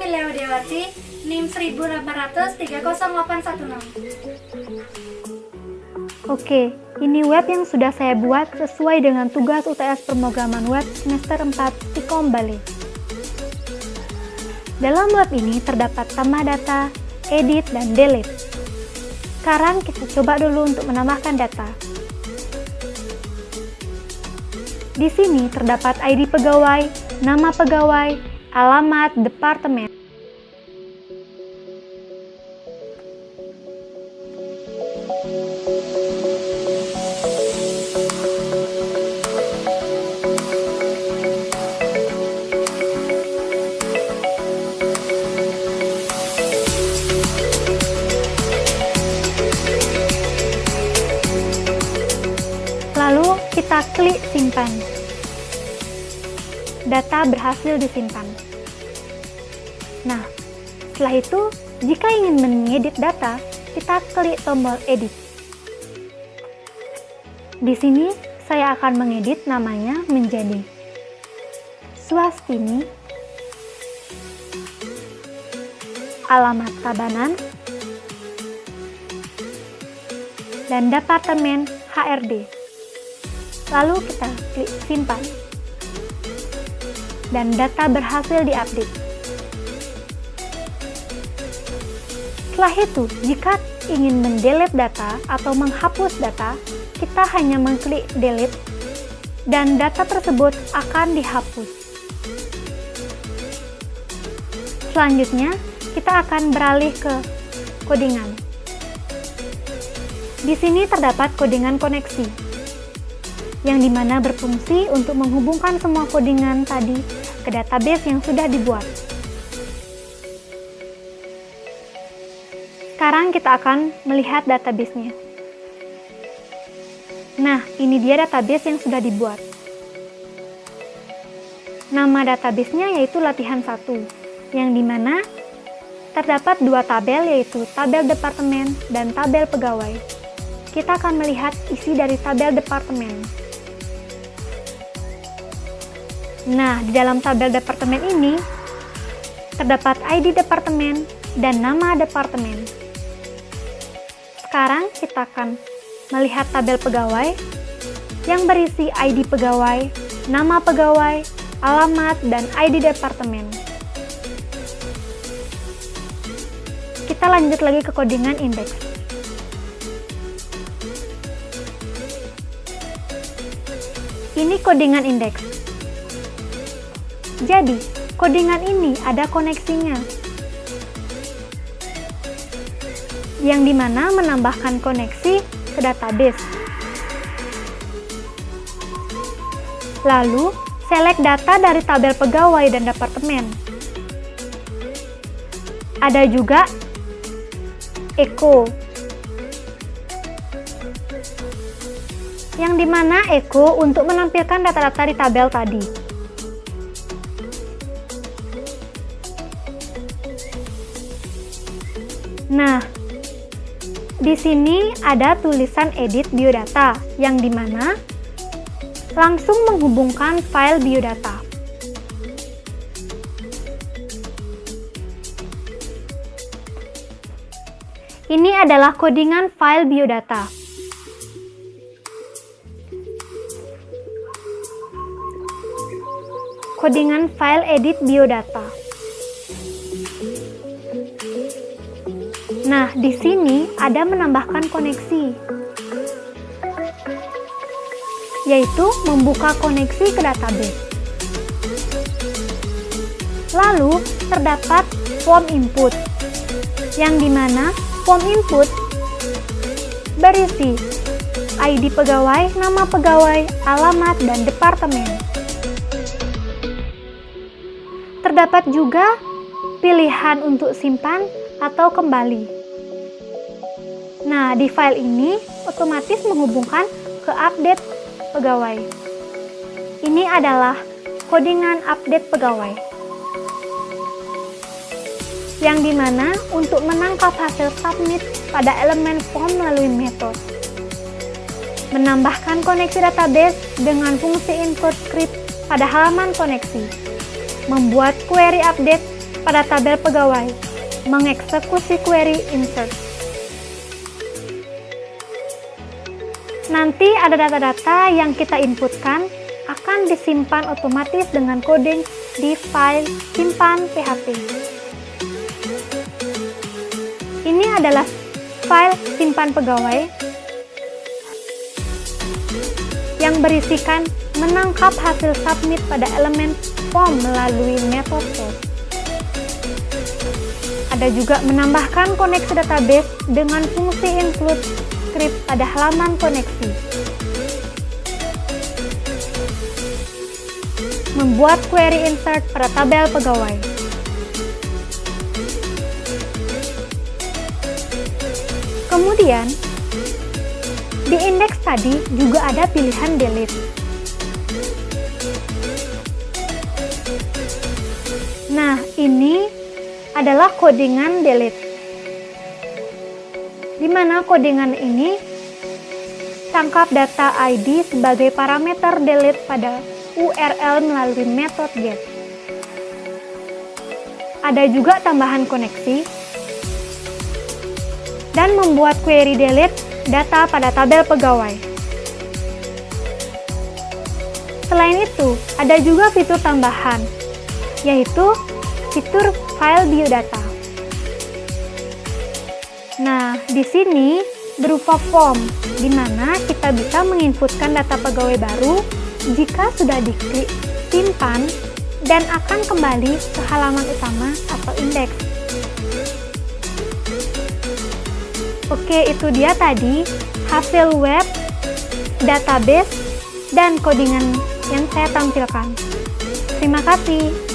Leo Dewati, NIM 1830816. Oke, ini web yang sudah saya buat sesuai dengan tugas UTS Pemrograman Web semester 4 Stikom Bali. Dalam web ini terdapat tambah data, edit, dan delete. Sekarang kita coba dulu untuk menambahkan data. Di sini terdapat ID pegawai, nama pegawai, alamat, departemen. Lalu kita klik simpan. Data berhasil disimpan. Nah, setelah itu, jika ingin mengedit data, kita klik tombol edit. Di sini, saya akan mengedit namanya menjadi Swastini, alamat Tabanan, dan departemen HRD. Lalu kita klik simpan. Dan data berhasil diupdate. Setelah itu, jika ingin mendelete data atau menghapus data, kita hanya mengklik delete dan data tersebut akan dihapus. Selanjutnya, kita akan beralih ke codingan. Di sini terdapat codingan koneksi, yang dimana berfungsi untuk menghubungkan semua codingan tadi ke database yang sudah dibuat. Sekarang kita akan melihat database-nya. Nah, ini dia database yang sudah dibuat. Nama database-nya yaitu latihan 1, yang dimana terdapat dua tabel, yaitu tabel departemen dan tabel pegawai. Kita akan melihat isi dari tabel departemen. Nah, di dalam tabel departemen ini terdapat ID departemen dan nama departemen. Sekarang kita akan melihat tabel pegawai yang berisi ID pegawai, nama pegawai, alamat, dan ID departemen. Kita lanjut lagi ke codingan indeks. Ini codingan indeks. Jadi, codingan ini ada koneksinya, yang dimana menambahkan koneksi ke database. Lalu, select data dari tabel pegawai dan departemen. Ada juga echo, yang dimana echo untuk menampilkan data-data di tabel tadi. Nah, di sini ada tulisan edit biodata, yang dimana langsung menghubungkan file biodata. Ini adalah codingan file biodata. Codingan file edit biodata. Nah, di sini ada menambahkan koneksi, yaitu membuka koneksi ke database. Lalu, terdapat form input, yang dimana form input berisi ID pegawai, nama pegawai, alamat, dan departemen. Terdapat juga pilihan untuk simpan atau kembali. Nah, di file ini otomatis menghubungkan ke update pegawai. Ini adalah codingan update pegawai, yang dimana untuk menangkap hasil submit pada elemen form melalui metode, menambahkan koneksi database dengan fungsi input script pada halaman koneksi, membuat query update pada tabel pegawai, mengeksekusi query insert. Nanti ada data-data yang kita inputkan akan disimpan otomatis dengan coding di file simpan PHP. Ini adalah file simpan pegawai yang berisikan menangkap hasil submit pada elemen form melalui metode post. Ada juga menambahkan koneksi database dengan fungsi include script pada halaman koneksi. Membuat query insert pada tabel pegawai. Kemudian, di indeks tadi juga ada pilihan delete. Nah, ini adalah codingan delete. Di mana codingan ini tangkap data ID sebagai parameter delete pada URL melalui metode get. Ada juga tambahan koneksi dan membuat query delete data pada tabel pegawai. Selain itu, ada juga fitur tambahan, yaitu fitur file biodata. Nah, di sini berupa form, di mana kita bisa menginputkan data pegawai baru jika sudah diklik simpan dan akan kembali ke halaman utama atau indeks. Oke, itu dia tadi hasil web, database, dan codingan yang saya tampilkan. Terima kasih.